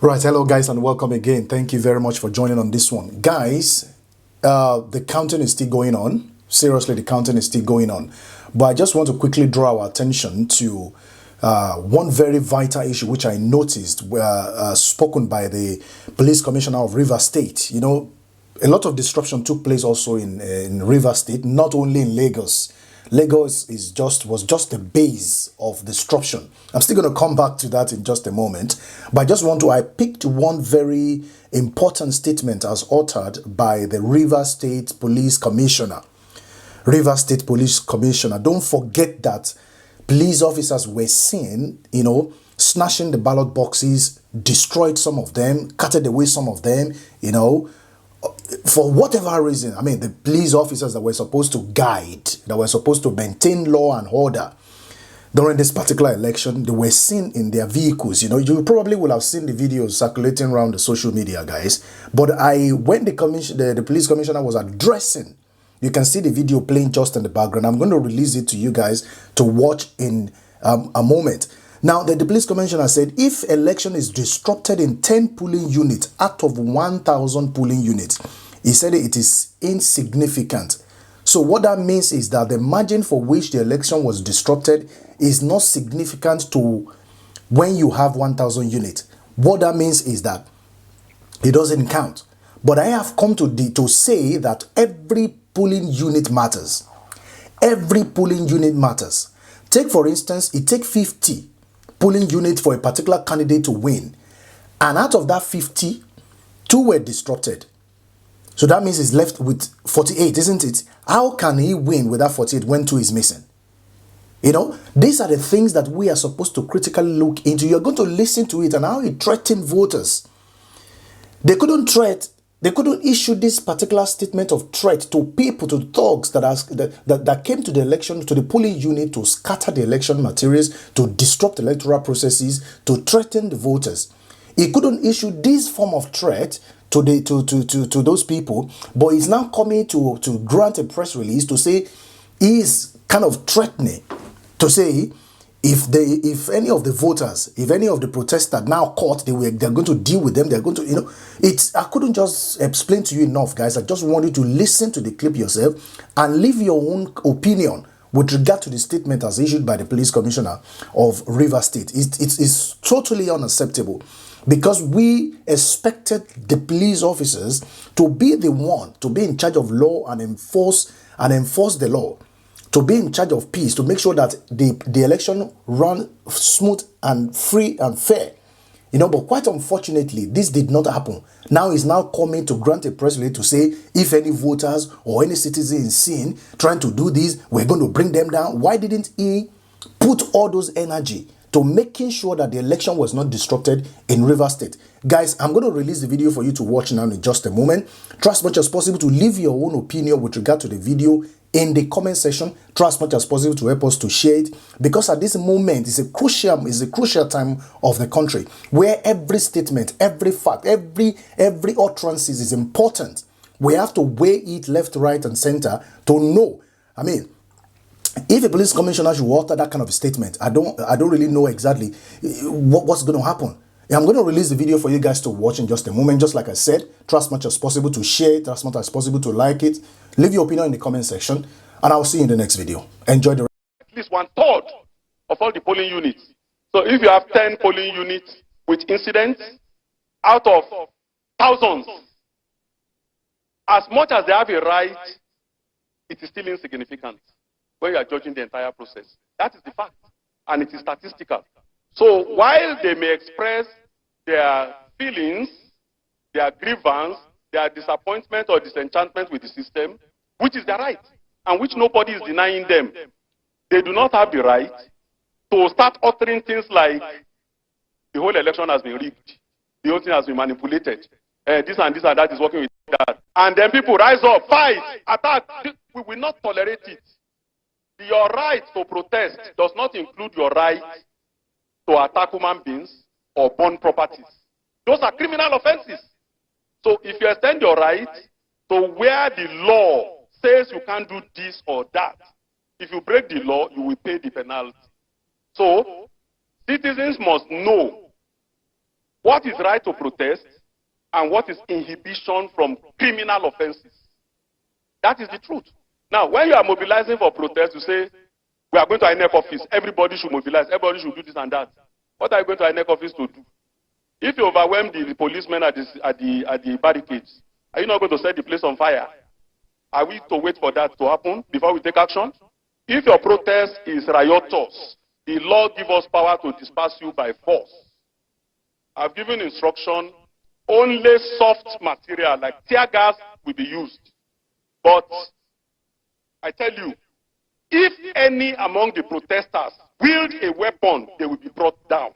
Right, hello guys and welcome again. Thank you very much for joining on this one. Guys, the counting is still going on. Seriously, the counting is still going on. But I just want to quickly draw our attention to one very vital issue which I noticed spoken by the police commissioner of Rivers State. You know, a lot of disruption took place also in Rivers State, not only in Lagos. Lagos was just the base of disruption. I'm still going to come back to that in just a moment. But I picked one very important statement as uttered by the Rivers State Police Commissioner. Rivers State Police Commissioner. Don't forget that police officers were seen, snatching the ballot boxes, destroyed some of them, cutted away some of them, for whatever reason. I mean, the police officers that were supposed to guide, that were supposed to maintain law and order during this particular election, they were seen in their vehicles. You probably will have seen the videos circulating around the social media, guys. But when the police commissioner was addressing, you can see the video playing just in the background. I'm going to release it to you guys to watch in a moment. Now, the police commissioner said, if election is disrupted in 10 polling units out of 1,000 polling units, he said it is insignificant. So what that means is that the margin for which the election was disrupted is not significant to when you have 1,000 units. What that means is that it doesn't count. But I have come to say that every polling unit matters. Every polling unit matters. Take, for instance, it takes 50 polling units for a particular candidate to win. And out of that 50, 2 were disrupted. So that means he's left with 48, isn't it? How can he win with that 48 when 2 is missing? These are the things that we are supposed to critically look into. You're going to listen to it and how he threatened voters. They couldn't issue this particular statement of threat to people, to thugs that came to the election, to the polling unit to scatter the election materials, to disrupt electoral processes, to threaten the voters. He couldn't issue this form of threat to those people, but he's now coming to grant a press release to say he is kind of threatening to say if any of the voters, if any of the protesters now caught, they're going to deal with them. They're going to, I couldn't just explain to you enough, guys. I just want you to listen to the clip yourself and leave your own opinion with regard to the statement as issued by the police commissioner of Rivers State. It's totally unacceptable because we expected the police officers to be the one to be in charge of law and enforce the law, to be in charge of peace, to make sure that the election run smooth and free and fair. But quite unfortunately, this did not happen. Now he's now coming to grant a press release to say if any voters or any citizen is seen trying to do this, we're going to bring them down. Why didn't he put all those energy to making sure that the election was not disrupted in Rivers State? Guys, I'm going to release the video for you to watch now in just a moment. Try as much as possible to leave your own opinion with regard to the video in the comment section. Try as much as possible to help us to share it, because at this moment it's a crucial time of the country where every statement, every fact, every utterances is important. We have to weigh it left, right, and center to know. I mean, if a police commissioner should utter that kind of a statement, I don't really know exactly what's going to happen. I'm going to release the video for you guys to watch in just a moment. Just like I said, try as much as possible to share it, as much as possible to like it. Leave your opinion in the comment section, and I'll see you in the next video. Enjoy the at least 1/3 of all the polling units. So if you have 10 polling units with incidents out of thousands, as much as they have a right, it is still insignificant when you are judging the entire process. That is the fact, and it is statistical. So while they may express their feelings, their grievance, their disappointment or disenchantment with the system, which is their right, and which nobody is denying them, they do not have the right to start uttering things like the whole election has been rigged, the whole thing has been manipulated, this and this and that is working with that. And then people rise up, fight, attack. We will not tolerate it. Your right to protest does not include your right to attack human beings or burn properties. Those are criminal offenses. So if you extend your right to where the law says you can't do this or that, if you break the law, you will pay the penalty. So citizens must know what is right to protest and what is inhibition from criminal offenses. That is the truth. Now, when you are mobilizing for protest, you say, we are going to INEC office, everybody should mobilize, everybody should do this and that. What are you going to INEC office to do? If you overwhelm the policemen at the barricades, are you not going to set the place on fire? Are we to wait for that to happen before we take action? If your protest is riotous, the law gives us power to disperse you by force. I've given instruction, only soft material like tear gas will be used. But I tell you, if any among the protesters wield a weapon, they will be brought down.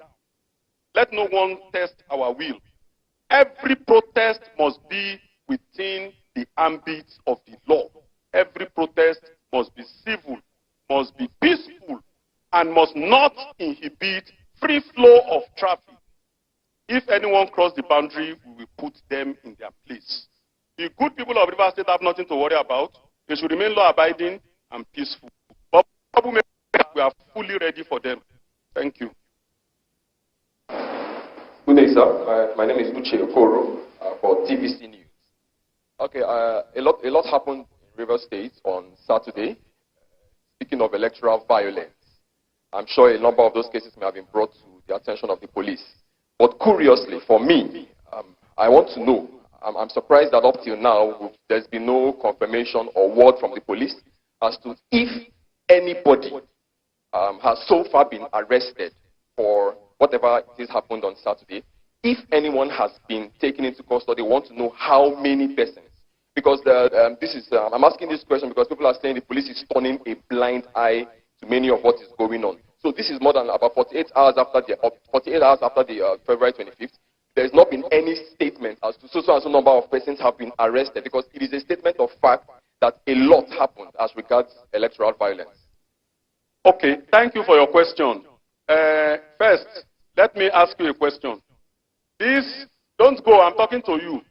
Let no one test our will. Every protest must be within the ambit of the law. Every protest must be civil, must be peaceful, and must not inhibit free flow of traffic. If anyone crosses the boundary, we will put them in their place. The good people of Rivers State have nothing to worry about. They should remain law-abiding and peaceful. But we are fully ready for them. Thank you. Good day, sir. My name is Uche Okoro for TVC News. Okay, a lot happened in Rivers State on Saturday. Speaking of electoral violence, I'm sure a number of those cases may have been brought to the attention of the police. But curiously, for me, I want to know, I'm surprised that up till now, there's been no confirmation or word from the police as to if anybody has so far been arrested for whatever has happened on Saturday. If anyone has been taken into custody, they want to know how many persons. Because I'm asking this question because people are saying the police is turning a blind eye to many of what is going on. So this is more than about 48 hours after the February 25th. There has not been any statement as to so and so number of persons have been arrested, because it is a statement of fact that a lot happened as regards electoral violence. Okay, thank you for your question. First, let me ask you a question. Don't go, I'm talking to you.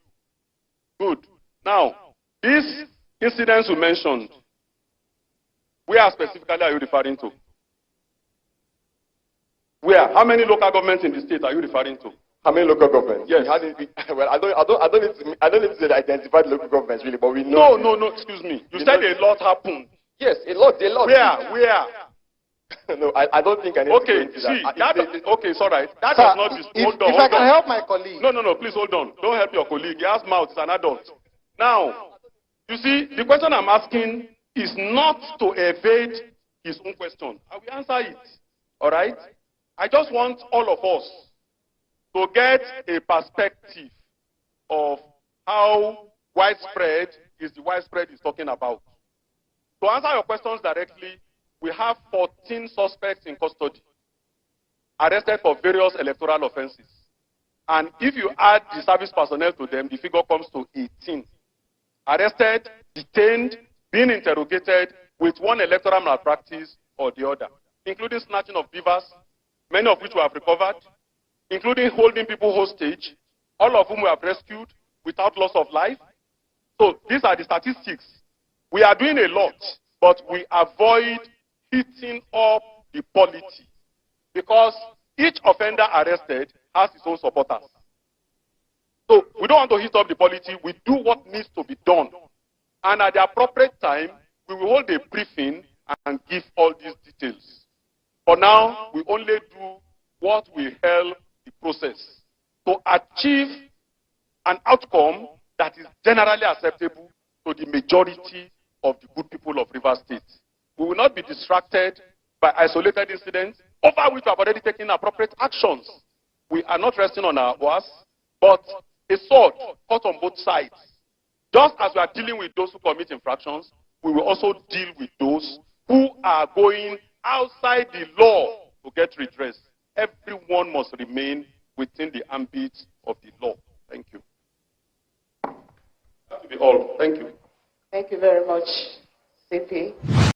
Good. Now, these incidents you mentioned, where specifically are you referring to? Where? How many local governments in the state are you referring to? How many local governments? Yes. Well, I don't need to identify the local governments really, but we know. No, excuse me. You said a lot happened. Yes, a lot. Where? No, I don't think I need to go into that. Okay, it's all right. That does not If I can help my colleague. No, please hold on. Don't help your colleague. He has mouth, he's an adult. Now, you see, the question I'm asking is not to evade his own question. I will answer it. All right? I just want all of us to get a perspective of how widespread is the widespread he's talking about. To answer your questions directly, we have 14 suspects in custody, arrested for various electoral offenses. And if you add the service personnel to them, the figure comes to 18. Arrested, detained, being interrogated with one electoral malpractice or the other, including snatching of beavers, many of which we have recovered, including holding people hostage, all of whom we have rescued without loss of life. So these are the statistics. We are doing a lot, but we avoid heating up the polity, because each offender arrested has his own supporters. So we don't want to heat up the polity. We do what needs to be done. And at the appropriate time, we will hold a briefing and give all these details. For now, we only do what will help the process to achieve an outcome that is generally acceptable to the majority of the good people of Rivers State. We will not be distracted by isolated incidents over which we have already taken appropriate actions. We are not resting on our oars, but a sword cut on both sides. Just as we are dealing with those who commit infractions, we will also deal with those who are going outside the law to get redress. Everyone must remain within the ambit of the law. Thank you. That will be all. Thank you. Thank you very much, CP.